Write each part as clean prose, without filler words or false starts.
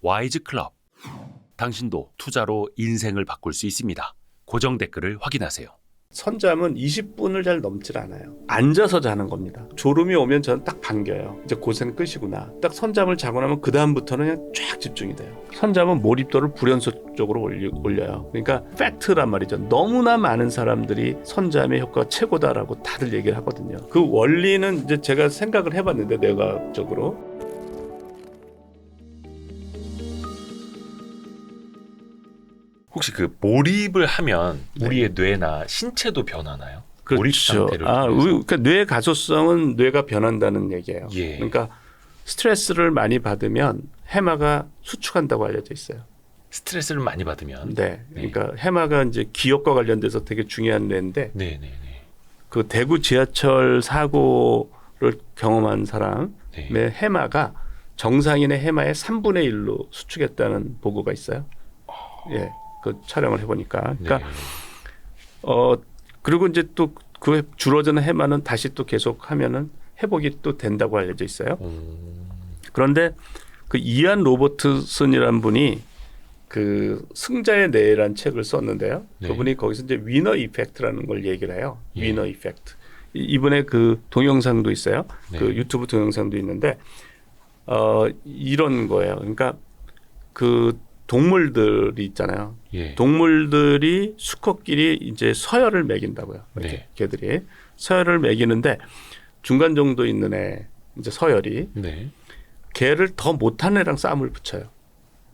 와이즈 클럽. 당신도 투자로 인생을 바꿀 수 있습니다. 고정 댓글을 확인하세요. 선잠은 20분을 잘 넘질 않아요. 앉아서 자는 겁니다. 졸음이 오면 저는 딱 반겨요. 이제 고생 끝이구나. 딱 선잠을 자고 나면 그 다음부터는 그냥 쫙 집중이 돼요. 선잠은 몰입도를 불연속 쪽으로 올려요. 그러니까 팩트란 말이죠. 너무나 많은 사람들이 선잠의 효과가 최고다라고 다들 얘기를 하거든요. 그 원리는 이제 제가 생각을 해봤는데 뇌과학적으로 혹시 그 몰입을 하면 우리의 뇌나 신체도 변하나요? 몰입 그렇죠. 상태를 그러니까 뇌의 가소성은 뇌가 변한다는 얘기예요. 예. 그러니까 스트레스를 많이 받으면 해마가 수축한다고 알려져 있어요. 스트레스를 많이 받으면. 네. 그러니까 해마가 이제 기억과 관련돼서 되게 중요한 뇌인데 네네네. 그 대구 지하철 사고를 경험한 사람의 네. 해마가 정상인의 해마의 3분의 1로 수축했다는 보고가 있어요. 예. 그 촬영을 해보니까. 그러니까 네. 그리고 이제 또 그 줄어드는 해마는 다시 또 계속 하면은 회복이 또 된다고 알려져 있어요. 그런데 그 이안 로버트슨이라는 분이 그 승자의 뇌란 책을 썼는데요. 네. 그분이 거기서 이제 위너 이펙트라는 걸 얘기를 해요. 예. 위너 이펙트. 이분의 그 동영상도 있어요. 네. 그 유튜브 동영상도 있는데 이런 거예요. 그러니까 그 동물들이 있잖아요. 예. 동물들이 수컷끼리 이제 서열을 매긴다고요. 이렇게 네. 개들이 서열을 매기는데 중간 정도 있는 애 이제 서열이 네. 개를 더 못한 애랑 싸움을 붙여요.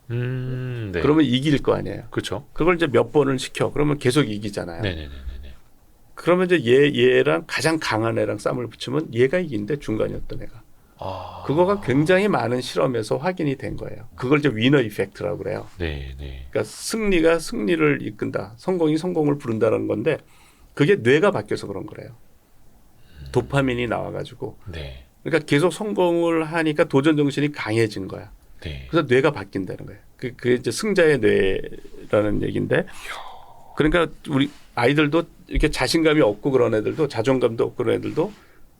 네. 그러면 이길 거 아니에요. 그렇죠. 그걸 이제 몇 번을 시켜. 그러면 계속 이기잖아요. 네네네. 그러면 이제 얘랑 가장 강한 애랑 싸움을 붙이면 얘가 이긴데 중간이었던 애가. 그거가 굉장히 많은 실험에서 확인이 된 거예요. 그걸 이제 위너 이펙트라고 그래요. 네네. 그러니까 승리가 승리를 이끈다. 성공이 성공을 부른다는 건데 그게 뇌가 바뀌어서 그런 거래요. 도파민이 나와가지고. 네. 그러니까 계속 성공을 하니까 도전 정신이 강해진 거야. 네. 그래서 뇌가 바뀐다는 거예요. 그게 이제 승자의 뇌라는 얘기인데. 그러니까 우리 아이들도 이렇게 자신감이 없고 그런 애들도 자존감도 없고 그런 애들도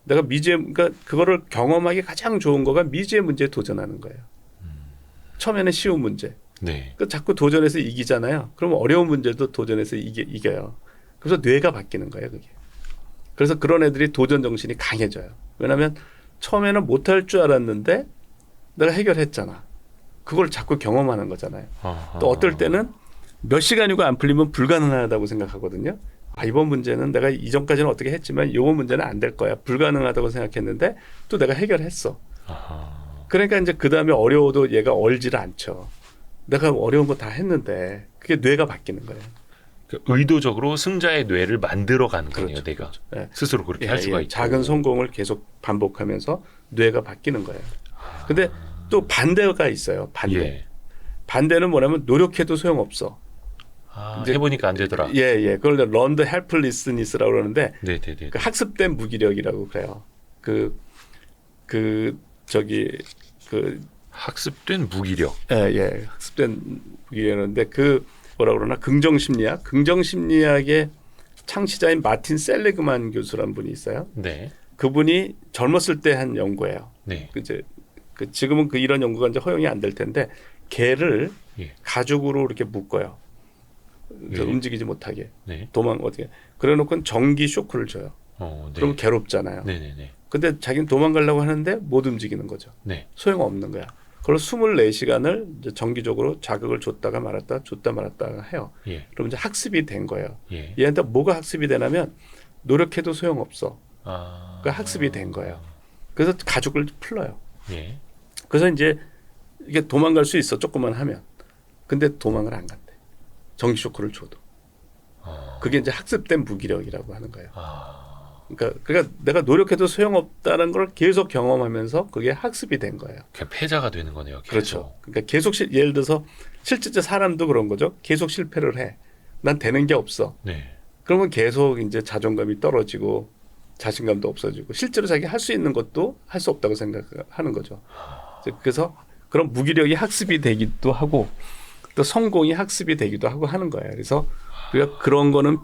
내가 그러니까 그거를 경험하기 가장 좋은 거가 미지의 문제에 도전하는 거예요. 처음에는 쉬운 문제. 네. 그러니까 자꾸 도전해서 이기잖아요. 그러면 어려운 문제도 도전해서 이겨요. 그래서 뇌가 바뀌는 거예요, 그게. 그래서 그런 애들이 도전 정신이 강해져요. 왜냐하면 처음에는 못할 줄 알았는데 내가 해결했잖아. 그걸 자꾸 경험하는 거잖아요. 또 어떨 때는 몇 시간이고 안 풀리면 불가능하다고 생각하거든요. 이번 문제는 내가 이전까지는 어떻게 했지만 이번 문제는 안 될 거야. 불가능하다고 생각했는데 또 내가 해결했어. 그러니까 이제 그 다음에 어려워도 얘가 얼지를 않죠. 내가 어려운 거 다 했는데 그게 뇌가 바뀌는 거예요. 의도적으로 승자의 뇌를 만들어가는 거네요. 그렇죠, 내가. 그렇죠. 네. 스스로 그렇게 할 수가 있고. 작은 성공을 계속 반복하면서 뇌가 바뀌는 거예요. 근데 또 반대가 있어요. 반대. 예. 반대는 뭐냐면 노력해도 소용없어. 해보니까 안 되더라. 예. 그걸 learned helplessness라고 그러는데 네네네. 그 학습된 무기력이라고 그래요. 학습된 무기력. 예. 학습된 무기력인데 그 뭐라 그러나 긍정심리학. 긍정심리학의 창시자인 마틴 셀리그만 교수란 분이 있어요. 네. 그분이 젊었을 때 한 연구예요. 네. 이제 지금은 이런 연구가 이제 허용이 안 될 텐데 개를 가죽으로 이렇게 묶어요. 네. 움직이지 못하게. 네. 어떻게. 그래놓고 전기 쇼크를 줘요. 네. 그럼 괴롭잖아요. 네네네. 근데 자기는 도망가려고 하는데 못 움직이는 거죠. 네. 소용없는 거야. 그걸 24시간을 이제 정기적으로 자극을 줬다 말았다 해요. 예. 그럼 이제 학습이 된 거예요. 예. 얘한테 뭐가 학습이 되냐면 노력해도 소용없어. 그러니까 학습이 된 거예요. 그래서 가죽을 풀러요. 예. 그래서 이제 이게 도망갈 수 있어. 조금만 하면. 근데 도망을 안 간대. 전기 쇼크를 줘도. 그게 이제 학습된 무기력이라고 하는 거예요. 그러니까 내가 노력해도 소용없다는 걸 계속 경험하면서 그게 학습이 된 거예요. 그냥 패자가 되는 거네요. 계속. 그렇죠. 그러니까 계속 예를 들어서 실제 사람도 그런 거죠. 계속 실패를 해. 난 되는 게 없어. 네. 그러면 계속 이제 자존감이 떨어지고 자신감도 없어지고 실제로 자기 할 수 있는 것도 할 수 없다고 생각하는 거죠. 그래서 그런 무기력이 학습이 되기도 하고 또 성공이 학습이 되기도 하고 하는 거예요. 그래서 우리가 그런 거는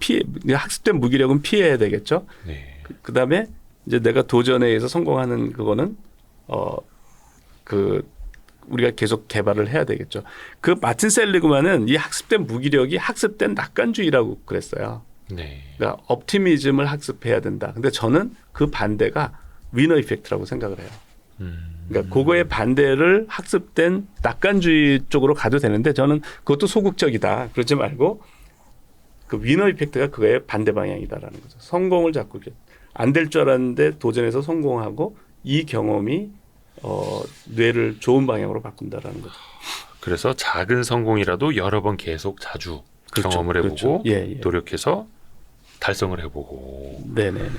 학습된 무기력은 피해야 되겠죠. 네. 그다음에 이제 내가 도전에 의해서 성공하는 그거는 우리가 계속 개발을 해야 되겠죠. 그 마틴 셀리그만은 이 학습된 무기력이 학습된 낙관주의라고 그랬어요. 네. 그러니까 옵티미즘을 학습해야 된다. 근데 저는 그 반대가 위너 이펙트라고 생각을 해요. 그러니까 그거의 반대를 학습된 낙관주의 쪽으로 가도 되는데 저는 그것도 소극적이다. 그러지 말고 그 위너 이펙트가 그거의 반대 방향이다라는 거죠. 성공을 자꾸 안 될 줄 알았는데 도전해서 성공하고 이 경험이 뇌를 좋은 방향으로 바꾼다라는 거죠. 그래서 작은 성공이라도 여러 번 계속 자주 그렇죠. 경험을 해보고 그렇죠. 예. 노력해서 달성을 해보고. 네네네.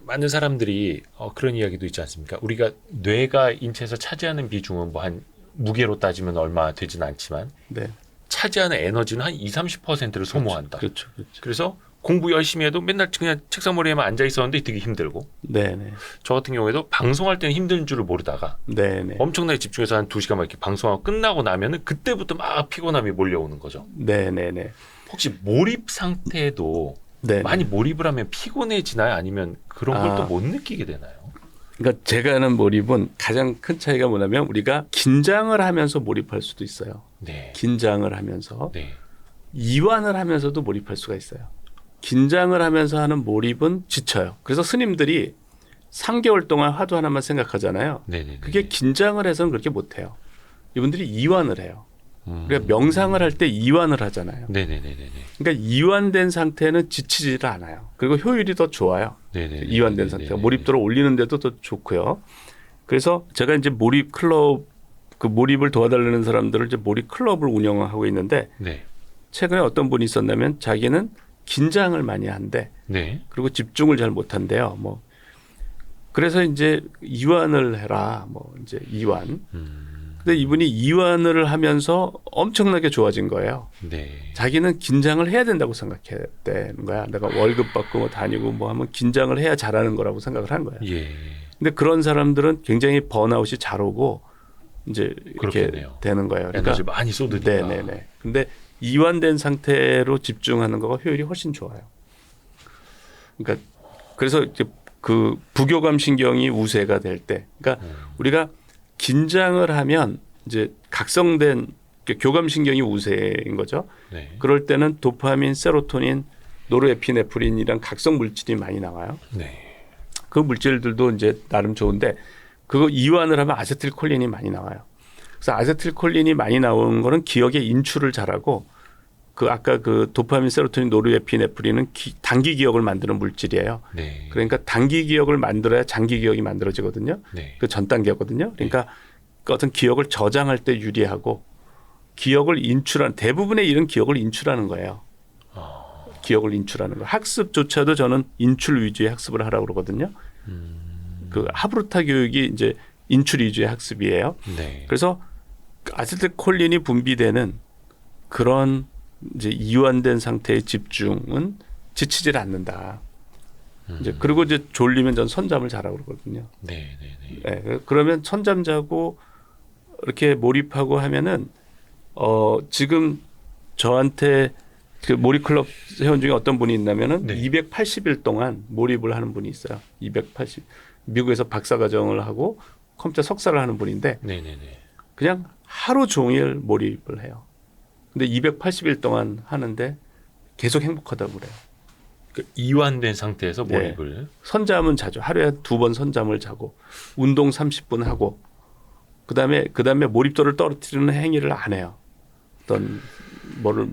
많은 사람들이 그런 이야기도 있지 않습니까? 우리가 뇌가 인체에서 차지하는 비중은 뭐 한 무게로 따지면 얼마 되진 않지만 네. 차지하는 에너지는 한 20-30%를 소모한다. 그렇죠. 그래서 공부 열심히 해도 맨날 그냥 책상 머리에만 앉아 있었는데 되게 힘들고, 네네. 저 같은 경우에도 방송할 때는 힘든 줄을 모르다가 네네. 엄청나게 집중해서 한 2시간 막 이렇게 방송하고 끝나고 나면은 그때부터 막 피곤함이 몰려오는 거죠. 네네네. 혹시 몰입 상태도 네. 많이 몰입을 하면 피곤해지나요? 아니면 그런 걸 또 못 느끼게 되나요? 그러니까 제가 하는 몰입은 가장 큰 차이가 뭐냐면 우리가 긴장을 하면서 몰입할 수도 있어요. 네. 긴장을 하면서 네. 이완을 하면서도 몰입할 수가 있어요. 긴장을 하면서 하는 몰입은 지쳐요. 그래서 스님들이 3개월 동안 화두 하나만 생각하잖아요. 네네. 그게 긴장을 해서는 그렇게 못해요. 이분들이 이완을 해요. 우리가 명상을 할 때 이완을 하잖아요. 네네네네. 그러니까 이완된 상태는 지치지를 않아요. 그리고 효율이 더 좋아요. 네네. 이완된 상태가 몰입도를 올리는데도 더 좋고요. 그래서 제가 이제 몰입 클럽 그 몰입을 도와달라는 사람들을 이제 몰입 클럽을 운영하고 있는데 네. 최근에 어떤 분이 있었냐면 자기는 긴장을 많이 한대. 네. 그리고 집중을 잘 못한대요. 뭐 그래서 이제 이완을 해라. 뭐 이제 이완. 근데 이분이 이완을 하면서 엄청나게 좋아진 거예요. 네. 자기는 긴장을 해야 된다고 생각했다는 거야. 내가 월급 받고 뭐 다니고 뭐 하면 긴장을 해야 잘하는 거라고 생각을 한 거야. 예. 근데 그런 사람들은 굉장히 번아웃이 잘 오고 이제 이렇게 그렇겠네요. 되는 거예요. 그러니까 에너지 많이 쏟으니까. 네네네. 근데 이완된 상태로 집중하는 거가 효율이 훨씬 좋아요. 그러니까 그래서 이제 그 부교감 신경이 우세가 될 때, 그러니까 우리가 긴장을 하면 이제 각성된 교감 신경이 우세인 거죠. 네. 그럴 때는 도파민, 세로토닌, 노르에피네프린이란 각성 물질이 많이 나와요. 네. 그 물질들도 이제 나름 좋은데 그거 이완을 하면 아세틸콜린이 많이 나와요. 그래서 아세틸콜린이 많이 나오는 거는 기억의 인출을 잘하고 그 아까 그 도파민, 세로토닌, 노르에피네프린은 단기 기억을 만드는 물질이에요. 네. 그러니까 단기 기억을 만들어야 장기 기억이 만들어지거든요. 네. 그 전 단계거든요. 그러니까 그 어떤 기억을 저장할 때 유리하고 기억을 인출한 대부분의 일은 기억을 인출하는 거예요. 기억을 인출하는 거. 학습조차도 저는 인출 위주의 학습을 하라고 그러거든요. 그 하브루타 교육이 이제 인출 위주의 학습이에요. 네. 그래서 아세틸콜린이 분비되는 그런 이제 이완된 상태의 집중은 지치질 않는다. 이제 그리고 이제 졸리면 전 선잠을 자라고 그러거든요. 네. 네. 네. 네, 그러면 선잠 자고 이렇게 몰입하고 하면은 지금 저한테 그 몰입 클럽 회원 중에 어떤 분이 있냐면은 네. 280일 동안 몰입을 하는 분이 있어요. 280 미국에서 박사과정을 하고 컴퓨터 석사를 하는 분인데 네. 네. 네. 그냥 하루 종일 몰입을 해요. 근데 280일 동안 하는데 계속 행복하다고 그래요. 그 이완된 상태에서 네. 몰입을. 선잠은 자죠. 하루에 2번 선잠을 자고 운동 30분 하고 그다음에 몰입도를 떨어뜨리는 행위를 안 해요. 어떤 뭐를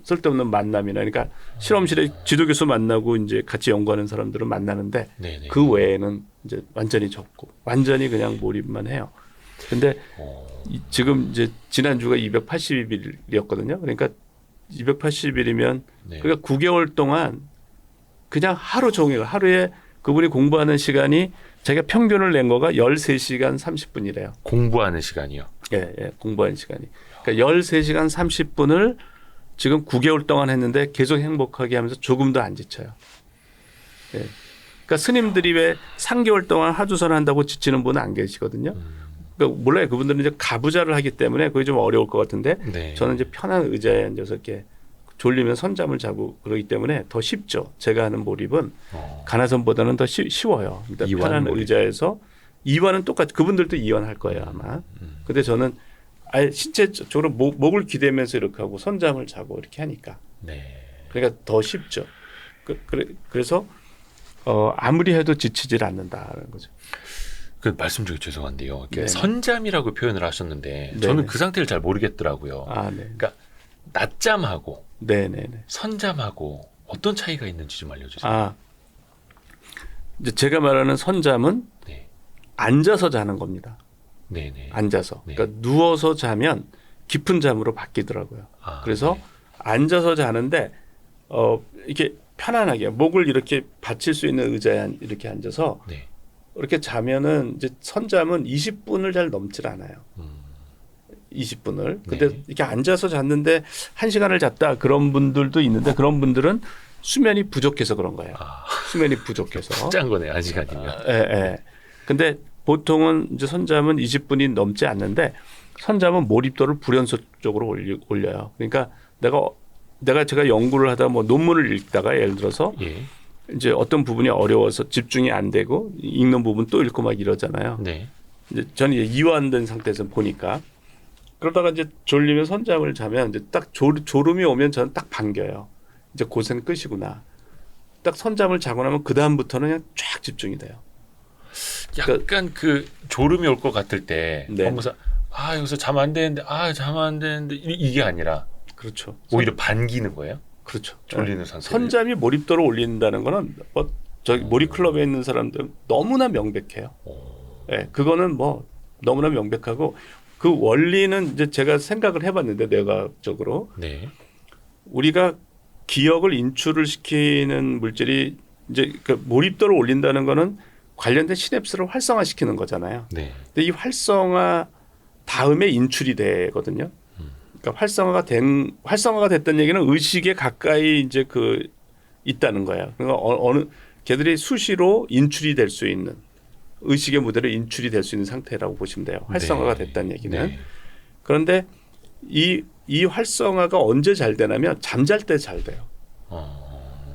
쓸데없는 만남이나 그러니까 실험실에 지도교수 만나고 이제 같이 연구하는 사람들은 만나는데 네. 네. 그 외에는 이제 완전히 접고 완전히 그냥 몰입만 해요. 근데 지금 이제 지난주가 280일이었거든요. 그러니까 280일이면 네. 그러니까 9개월 동안 그냥 하루 종일 하루에 그분이 공부하는 시간이 자기가 평균을 낸 거가 13시간 30분이래요. 공부하는 시간이요. 예, 공부하는 시간이. 그러니까 13시간 30분을 지금 9개월 동안 했는데 계속 행복하게 하면서 조금도 안 지쳐요. 예. 그러니까 스님들이 왜 3개월 동안 하두선 한다고 지치는 분은 안 계시거든요. 그러니까 몰라요. 그분들은 이제 가부좌를 하기 때문에 그게 좀 어려울 것 같은데 네. 저는 이제 편한 의자에 앉아서 이렇게 졸리면 선잠을 자고 그러기 때문에 더 쉽죠. 제가 하는 몰입은 가나선보다는 더 쉬워요. 그러니까 이완 편한 몰입. 의자에서 이완은 똑같이 그분들도 이완할 거예요 아마. 근데 저는 아예 신체적으로 목을 기대면서 이렇게 하고 선잠을 자고 이렇게 하니까. 네. 그러니까 더 쉽죠. 그래서 아무리 해도 지치질 않는다는 거죠. 그 말씀 중에 죄송한데요. 이렇게 네네. 선잠이라고 표현을 하셨는데 네네. 저는 그 상태를 잘 모르겠더라고요. 아, 네. 그러니까 낮잠하고 네네네. 선잠하고 어떤 차이가 있는지 좀 알려주세요. 아, 이제 제가 말하는 선잠은 네. 앉아서 자는 겁니다. 네네. 앉아서. 네. 그러니까 누워서 자면 깊은 잠으로 바뀌더라고요. 아, 그래서 네. 앉아서 자는데 이렇게 편안하게 목을 이렇게 받칠 수 있는 의자에 이렇게 앉아서 네. 이렇게 자면은 이제 선잠은 20분을 잘 넘질 않아요. 20분을. 근데 네. 이렇게 앉아서 잤는데 1시간을 잤다 그런 분들도 있는데 그런 분들은 수면이 부족해서 그런 거예요. 아, 수면이 부족해서. 짠 거네, 1시간이면. 예, 예. 근데 보통은 이제 선잠은 20분이 넘지 않는데 선잠은 몰입도를 불연속적으로 올려요. 그러니까 제가 연구를 하다 뭐 논문을 읽다가 예를 들어서 예. 이제 어떤 부분이 어려워서 집중이 안 되고 읽는 부분 또 읽고 막 이러잖아요. 네. 이제 저는 이제 이완된 상태에서 보니까 그러다가 이제 졸리면 선잠을 자면 이제 딱 졸음이 오면 저는 딱 반겨요. 이제 고생 끝이구나. 딱 선잠을 자고 나면 그 다음부터는 그냥 쫙 집중이 돼요. 약간 그 졸음이 올 것 같을 때 네. 뭔가 여기서 잠 안 되는데 잠 안 되는데 이게 아니라 그렇죠. 오히려 반기는 거예요? 그렇죠. 졸리는 상태. 선잠이 몰입도를 올린다는 거는 뭐 저기 몰입클럽에 있는 사람들 너무나 명백해요. 예, 그거는 뭐 너무나 명백하고 그 원리는 이제 제가 생각을 해봤는데 뇌과학적으로 네. 우리가 기억을 인출을 시키는 물질이 이제 그 몰입도를 올린다는 거는 관련된 시냅스를 활성화시키는 거잖아요. 네. 근데 이 활성화 다음에 인출이 되거든요. 그러니까 활성화가 됐다는 얘기는 의식에 가까이 이제 그 있다는 거예요. 그러니까 어느 걔들이 수시로 인출이 될 수 있는 의식의 무대로 인출이 될 수 있는 상태라고 보시면 돼요. 활성화가 네. 됐다는 얘기는. 네. 그런데 이 활성화가 언제 잘 되냐면 잠잘 때 잘 돼요.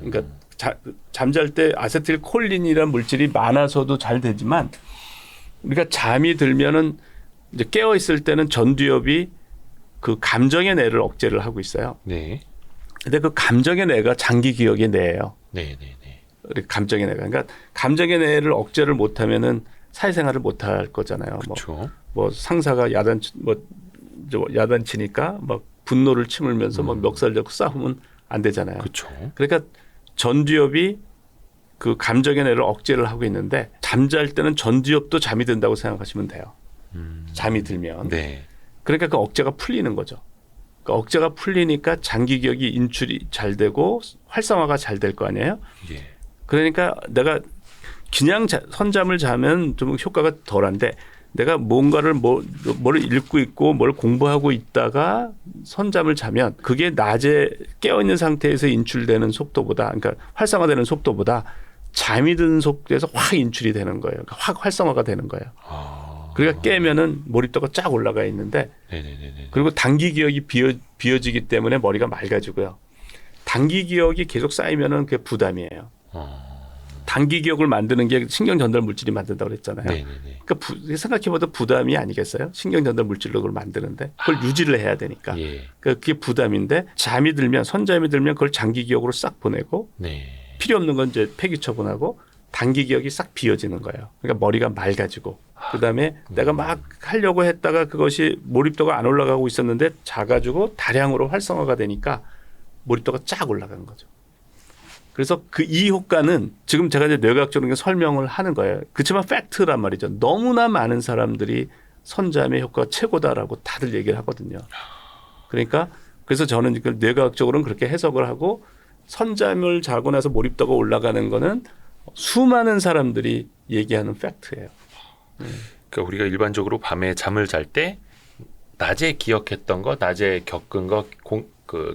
그러니까 잠잘 때 아세틸콜린이라는 물질이 많아서도 잘 되지만 우리가 잠이 들면은 이제 깨어 있을 때는 전두엽이 그 감정의 뇌를 억제를 하고 있어요. 네. 근데 그 감정의 뇌가 장기 기억의 뇌예요. 네. 네. 네. 이렇게 감정의 뇌가. 그러니까 감정의 뇌를 억제를 못하면은 사회생활을 못할 거잖아요. 그렇죠. 뭐 상사가 야단치니까 막 분노를 치물면서 막 멱살잡고 싸우면 안 되잖아요. 그렇죠. 그러니까 전두엽이 그 감정의 뇌를 억제를 하고 있는데 잠잘 때는 전두엽도 잠이 든다고 생각하시면 돼요. 잠이 들면. 네. 그러니까 그 억제가 풀리는 거죠. 그 억제가 풀리니까 장기 기억이 인출이 잘 되고 활성화가 잘 될 거 아니에요. 예. 그러니까 내가 그냥 선잠을 자면 좀 효과가 덜한데 내가 뭔가를 뭘 읽고 있고 뭘 공부하고 있다가 선잠을 자면 그게 낮에 깨어있는 상태에서 인출되는 속도보다 그러니까 활성화되는 속도보다 잠이 든 속도에서 확 인출이 되는 거예요. 그러니까 확 활성화가 되는 거예요. 그러니까 깨면은 몰입도가 쫙 올라가 있는데 네네네. 그리고 단기 기억이 비어지기 때문에 머리가 맑아지고요. 단기 기억이 계속 쌓이면은 그게 부담이에요. 단기 기억을 만드는 게 신경 전달 물질이 만든다고 그랬잖아요. 네네네. 그러니까 생각해봐도 부담이 아니겠어요? 신경 전달 물질로 그걸 만드는데 그걸 유지를 해야 되니까. 예. 그러니까 그게 부담인데 잠이 들면 선잠이 들면 그걸 장기 기억으로 싹 보내고 네. 필요 없는 건 이제 폐기 처분하고 단기 기억이 싹 비어지는 거예요. 그러니까 머리가 맑아지고 그다음에 내가 막 하려고 했다가 그것이 몰입도가 안 올라가고 있었는데 자가지고 다량으로 활성화가 되니까 몰입도가 쫙 올라간 거죠. 그래서 이 효과는 지금 제가 이제 뇌과학적으로 설명을 하는 거예요. 그렇지만 팩트란 말이죠. 너무나 많은 사람들이 선잠의 효과가 최고다라고 다들 얘기를 하거든요. 그러니까 그래서 저는 이걸 뇌과학적으로는 그렇게 해석을 하고 선잠을 자고 나서 몰입도가 올라가는 거는 수많은 사람들이 얘기하는 팩트예요. 그러니까 우리가 일반적으로 밤에 잠을 잘 때 낮에 기억했던 거, 낮에 겪은 거,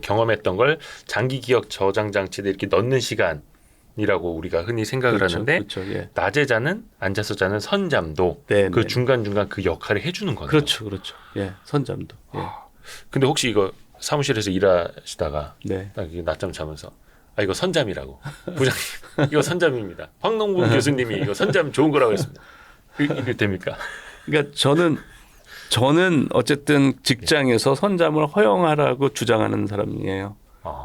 경험했던 걸 장기 기억 저장 장치에 이렇게 넣는 시간이라고 우리가 흔히 생각을 그렇죠, 하는데 그렇죠, 예. 낮에 자는 앉아서 자는 선잠도 네, 그 네. 중간중간 그 역할을 해주는 거네요. 그렇죠, 그렇죠. 예, 선잠도. 예. 근데 혹시 이거 사무실에서 일하시다가 네. 딱 이렇게 낮잠 자면서 이거 선잠이라고 부장님 이거 선잠입니다. 황농분 교수님이 이거 선잠 좋은 거라고 했습니다. 이게 됩니까? 그러니까 저는 저는 어쨌든 직장에서 선잠을 허용하라고 주장하는 사람이에요.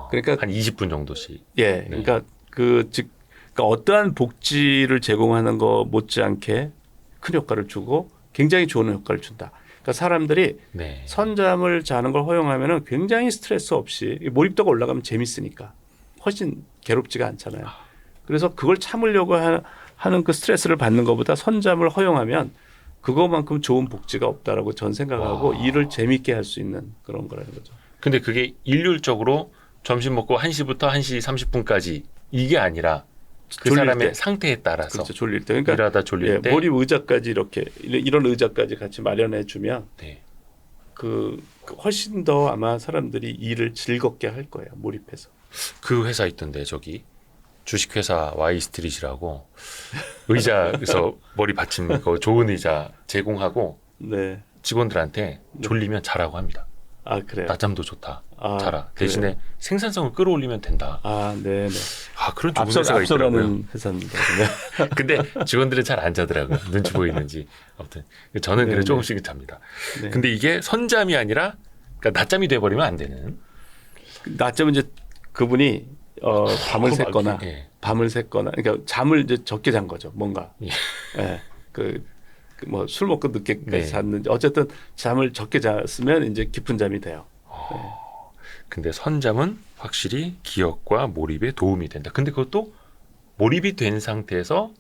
그러니까 한 20분 정도씩. 예, 그러니까 그러니까 어떠한 복지를 제공하는 거 못지않게 큰 효과를 주고 굉장히 좋은 효과를 준다. 그러니까 사람들이 네. 선잠을 자는 걸 허용하면은 굉장히 스트레스 없이 몰입도가 올라가면 재밌으니까 훨씬 괴롭지가 않잖아요. 그래서 그걸 참으려고 하는 그 스트레스를 받는 것보다 선잠을 허용하면 그거만큼 좋은 복지가 없다라고 전 생각하고 일을 재밌게 할 수 있는 그런 거라는 거죠. 근데 그게 일률적으로 점심 먹고 1시부터 1시 30분까지 이게 아니라 그 졸릴 사람의 때. 상태에 따라서 그렇죠. 졸릴 때. 그러니까 일하다 졸릴 예, 때 몰입 의자까지 이런 의자까지 같이 마련해 주면 네. 그 훨씬 더 아마 사람들이 일을 즐겁게 할 거예요. 몰입해서. 그 회사 있던데 저기 주식회사 와이스트릿이라고 의자에서 머리 받치는 거 좋은 의자 제공하고 네. 직원들한테 졸리면 자라고 합니다. 아 그래요. 낮잠도 좋다. 아, 자라. 그래요? 대신에 생산성을 끌어올리면 된다. 아, 네, 네. 아 그런 좋은 회사가 있더라고요. 앞서가는 회사입니다. 네. 근데 직원들은 잘 안 자더라고요. 눈치 보이는지. 아무튼 저는 그래 네네. 조금씩은 잡니다. 네. 근데 이게 선잠이 아니라 그러니까 낮잠이 돼버리면 안 되는. 낮잠은 이제 그분이 밤을 샜거나 예. 밤을 샜거나 그러니까 잠을 이제 적게 잔 거죠. 뭔가. 예. 예. 뭐 술 먹고 늦게까지 네. 잤는지 어쨌든 잠을 적게 잤으면 이제 깊은 잠이 돼요. 근데 선잠은 확실히 기억과 몰입에 도움이 된다. 근데 그것도 몰입이 된 상태에서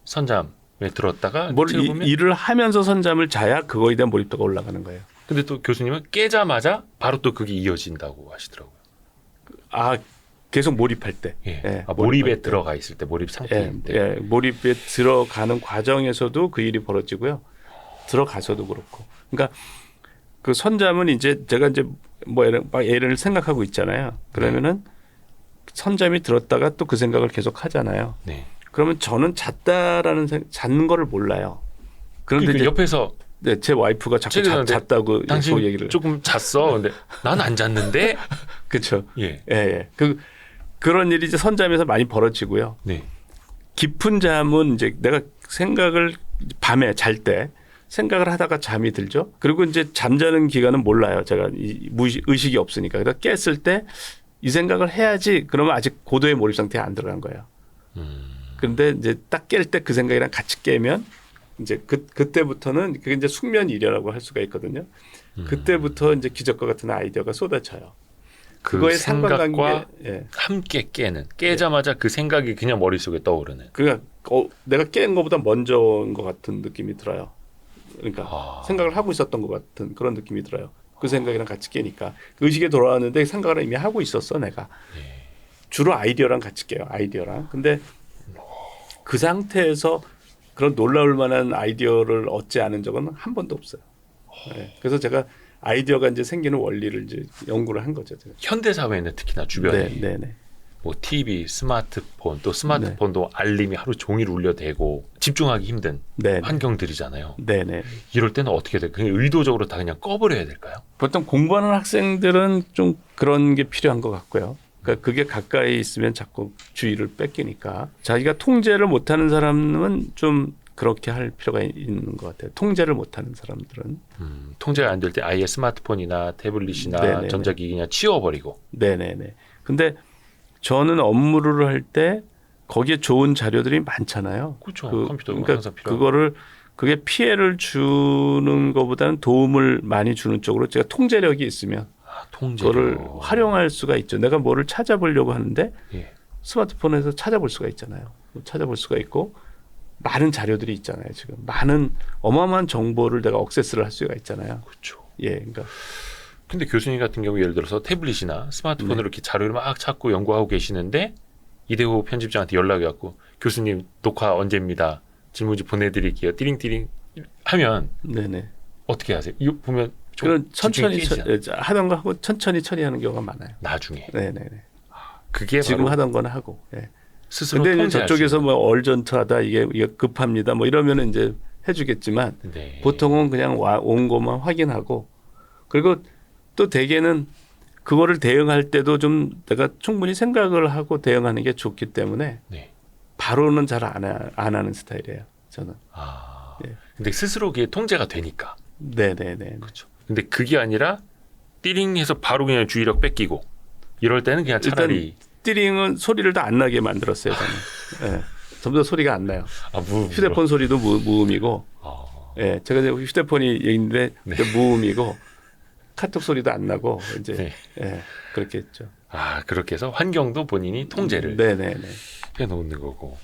선잠에 들었다가 보면 일을 하면서 선잠을 자야 그거에 대한 몰입도가 올라가는 거예요. 근데 또 교수님은 깨자마자 바로 또 그게 이어진다고 하시더라고요. 아 계속 몰입할 때. 예. 예, 아, 몰입에 몰입할 때. 들어가 있을 때, 몰입 예, 상태일 때. 예, 몰입에 들어가는 과정에서도 그 일이 벌어지고요. 들어가서도 그렇고. 그러니까 그 선잠은 이제 제가 이제 뭐 예를 생각하고 있잖아요. 그러면은 선잠이 들었다가 또 그 생각을 계속 하잖아요. 네. 그러면 저는 잤는 거를 몰라요. 그런데 이제 옆에서 네, 제 와이프가 자꾸 그런데 잤다고 당신 그 얘기를. 조금 잤어. 근데 난 안 잤는데. 그렇죠. 예. 예, 예. 그런 일이 이제 선잠에서 많이 벌어지고요. 네. 깊은 잠은 이제 내가 생각을 밤에 잘 때 생각을 하다가 잠이 들죠. 그리고 이제 잠자는 기간은 몰라요. 제가 의식이 없으니까. 그래서 깼을 때 이 생각을 해야지. 그러면 아직 고도의 몰입 상태에 안 들어간 거예요. 그런데 이제 딱 깰 때 그 생각이랑 같이 깨면 이제 그때부터는 그게 이제 숙면 이려라고 할 수가 있거든요. 그때부터 이제 기적과 같은 아이디어가 쏟아져요. 그거의 상관관계. 생각과 예. 함께 깨자마자 그 생각이 그냥 머릿속에 떠오르는. 그러니까 내가 깬 것보다 먼저인 것 같은 느낌이 들어요. 그러니까 생각을 하고 있었던 것 같은 그런 느낌이 들어요. 그 생각이랑 같이 깨니까 그 의식에 돌아왔는데 생각을 이미 하고 있었어 내가. 주로 아이디어랑 같이 깨요. 아이디어랑. 근데 그 상태에서 그런 놀라울 만한 아이디어를 얻지 않은 적은 한 번도 없어요. 네. 그래서 제가 아이디어가 이제 생기는 원리를 이제 연구를 한 거죠. 제가. 현대 사회는 특히나 주변에 네. 뭐 TV, 스마트폰 또 스마트폰도 알림이 하루 종일 울려대고 집중하기 힘든 네. 환경들이잖아요. 네네. 이럴 때는 어떻게 돼요? 그냥 의도적으로 다 그냥 꺼버려야 될까요? 보통 공부하는 학생들은 좀 그런 게 필요한 것 같고요. 그러니까 그게 가까이 있으면 자꾸 주의를 뺏기니까 자기가 통제를 못하는 사람은 좀 그렇게 할 필요가 있는 것 같아요. 통제를 못하는 사람들은. 통제가 안 될 때 아예 스마트폰이나 태블릿이나 네네네. 전자기기 그냥 치워버리고. 네네네. 근데 저는 업무를 할 때 거기에 좋은 자료들이 많잖아요. 그렇죠. 컴퓨터가 그러니까 항상 필요하고. 그게 피해를 주는 것보다는 도움을 많이 주는 쪽으로 제가 통제력이 있으면 통제로. 그거를 활용할 수가 있죠. 내가 뭐를 찾아보려고 하는데 예. 스마트폰에서 찾아볼 수가 있잖아요. 찾아볼 수가 있고 많은 자료들이 있잖아요. 지금 많은 어마어마한 정보를 내가 억세스를 할 수가 있잖아요. 그렇죠. 예, 그러니까 근데 교수님 같은 경우 예를 들어서 태블릿이나 스마트폰으로 네. 이렇게 자료를 막 찾고 연구하고 계시는데 이대호 편집장한테 연락이 왔고 교수님 녹화 언제입니다. 질문지 보내드릴게요. 띠링띠링 하면 네네. 어떻게 하세요? 이거 보면 좀 그런 천천히 집중이 깨지잖아요. 하던 거 하고 천천히 처리하는 경우가 많아요. 나중에 네네네. 그게 지금 바로 하던 건 하고. 예. 스스로 근데 이제 통제할 저쪽에서 수 뭐 얼전트하다 이게 급합니다. 뭐 이러면은 이제 해주겠지만 있는. 네. 보통은 그냥 온 것만 확인하고 그리고 또 대개는 그거를 대응할 때도 좀 내가 충분히 생각을 하고 대응하는 게 좋기 때문에 네. 바로는 잘 안 하는 스타일이에요. 저는. 아. 예. 근데 스스로 그게 통제가 되니까 네네네. 그렇죠. 근데 그게 아니라 띠링해서 바로 그냥 주의력 뺏기고 이럴 때는 그냥 차라리 띠링은 소리를 다 안 나게 만들었어요. 저는. 예. 전부 다 소리가 안 나요. 무음으로. 휴대폰 소리도 무음이고, 예, 제가 이제 휴대폰이 있는데 네. 무음이고 카톡 소리도 안 나고 이제 네. 예, 그렇게 했죠. 그렇게 해서 환경도 본인이 통제를 네네네. 해놓는 거고.